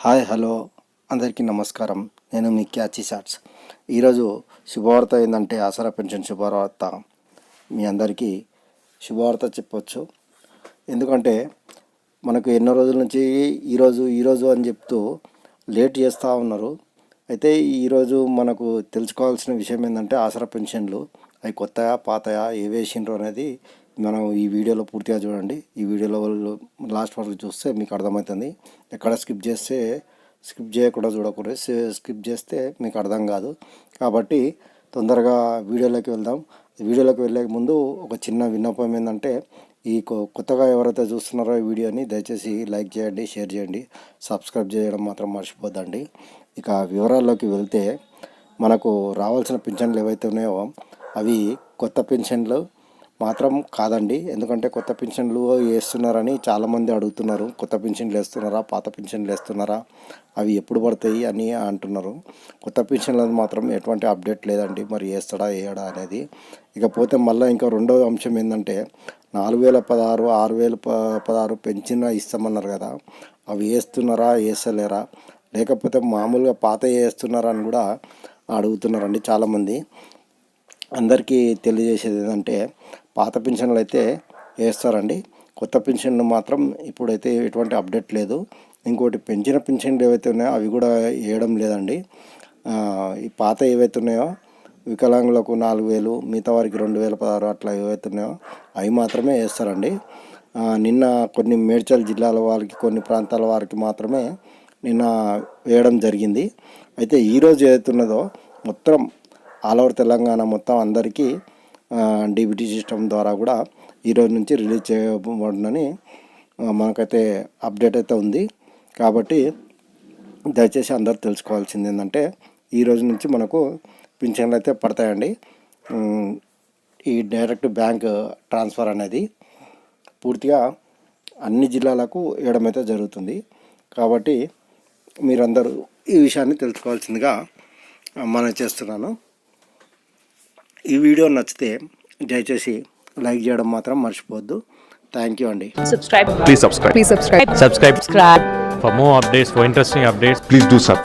Hi hello అందరికీ నమస్కారం. నేను మీ క్యాచీ షార్ట్స్. ఈరోజు శుభవార్త ఏంటంటే ఆసరా పెన్షన్ శుభవార్త మీ అందరికీ శుభవార్త చెప్పొచ్చు. ఎందుకంటే మనకు ఎన్నో రోజుల నుంచి ఈరోజు అని చెప్తూ లేట్ చేస్తూ ఉన్నారు. అయితే ఈరోజు మనకు తెలుసుకోవాల్సిన విషయం ఏంటంటే ఆసరా పెన్షన్లు అవి కొత్తయా పాతయా ఏ వేసిండ్రు అనేది మనం ఈ వీడియోలో పూర్తిగా చూడండి. ఈ వీడియోలో లాస్ట్ వరకు చూస్తే మీకు అర్థమవుతుంది. ఎక్కడ స్కిప్ చేయకుండా చూడకూడదు. స్కిప్ చేస్తే మీకు అర్థం కాదు. కాబట్టి తొందరగా వీడియోలోకి వెళ్దాం. వీడియోలోకి వెళ్ళే ముందు ఒక చిన్న విన్నపం ఏంటంటే ఈ కొత్తగా ఎవరైతే చూస్తున్నారో ఈ వీడియోని దయచేసి లైక్ చేయండి, షేర్ చేయండి, సబ్స్క్రైబ్ చేయడం మాత్రం మర్చిపోద్దండి. ఇక వివరాల్లోకి వెళ్తే మనకు రావాల్సిన పెన్షన్లు ఏవైతే ఉన్నాయో అవి కొత్త పెన్షన్లు మాత్రం కాదండి. ఎందుకంటే కొత్త పెన్షన్లు వేస్తున్నారని చాలామంది అడుగుతున్నారు. కొత్త పెన్షన్లు వేస్తున్నారా, పాత పెన్షన్లు వేస్తున్నారా, అవి ఎప్పుడు పడతాయి అని అంటున్నారు. కొత్త పెన్షన్లు మాత్రం ఎటువంటి అప్డేట్ లేదండి. మరి వేస్తాడా వేయడా అనేది. ఇకపోతే మళ్ళీ ఇంకా రెండో అంశం ఏంటంటే 4016, 6016 పెన్షన్ ఇస్తామన్నారు కదా, అవి వేస్తున్నారా వేస్తలేరా, లేకపోతే మామూలుగా పాత వేస్తున్నారా అని కూడా అడుగుతున్నారండి చాలామంది. అందరికీ తెలియజేసేది ఏంటంటే పాత పెన్షన్లు అయితే వేస్తారండి. కొత్త పెన్షన్లు మాత్రం ఇప్పుడైతే ఎటువంటి అప్డేట్ లేదు. ఇంకోటి పెంచిన పెన్షన్లు ఏవైతే ఉన్నాయో అవి కూడా వేయడం లేదండి. ఈ పాత ఏవైతే ఉన్నాయో వికలాంగులకు 4000, మిగతా వారికి 2016 అట్లా ఏవైతే ఉన్నాయో అవి మాత్రమే వేస్తారండి. నిన్న కొన్ని మేడ్చల్ జిల్లాల వారికి, కొన్ని ప్రాంతాల వారికి మాత్రమే నిన్న వేయడం జరిగింది. అయితే ఈరోజు ఏదైతే ఉన్నదో మొత్తం ఆల్ ఓవర్ తెలంగాణ మొత్తం అందరికీ డీబీటీ సిస్టమ్ ద్వారా కూడా ఈరోజు నుంచి రిలీజ్ చేయబడునని మనకైతే అప్డేట్ అయితే ఉంది. కాబట్టి దయచేసి అందరూ తెలుసుకోవాల్సింది ఏంటంటే ఈరోజు నుంచి మనకు పింఛన్లు అయితే పడతాయండి. ఈ డైరెక్ట్ బ్యాంక్ ట్రాన్స్ఫర్ అనేది పూర్తిగా అన్ని జిల్లాలకు వేయడం అయితే జరుగుతుంది. కాబట్టి మీరందరూ ఈ విషయాన్ని తెలుసుకోవాల్సిందిగా మనం చేస్తున్నాను. ఈ వీడియో నచ్చితే దయచేసి లైక్ చేయడం మాత్రం మర్చిపోవద్దు. థ్యాంక్ యూ అండి. Please subscribe. Subscribe. For more updates, for interesting updates, Please do subscribe.